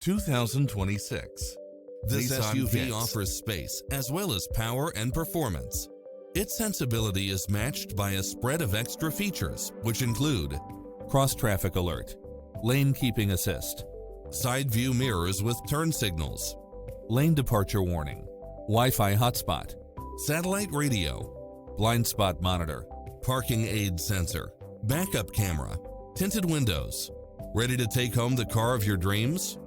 2026. This Nissan SUV Kicks offers space as well as power and performance. Its sensibility is matched by a spread of extra features, which include cross-traffic alert, lane keeping assist, side view mirrors with turn signals, lane departure warning, Wi-Fi hotspot, satellite radio, blind spot monitor, parking aid sensor, backup camera, tinted windows. Ready to take home the car of your dreams?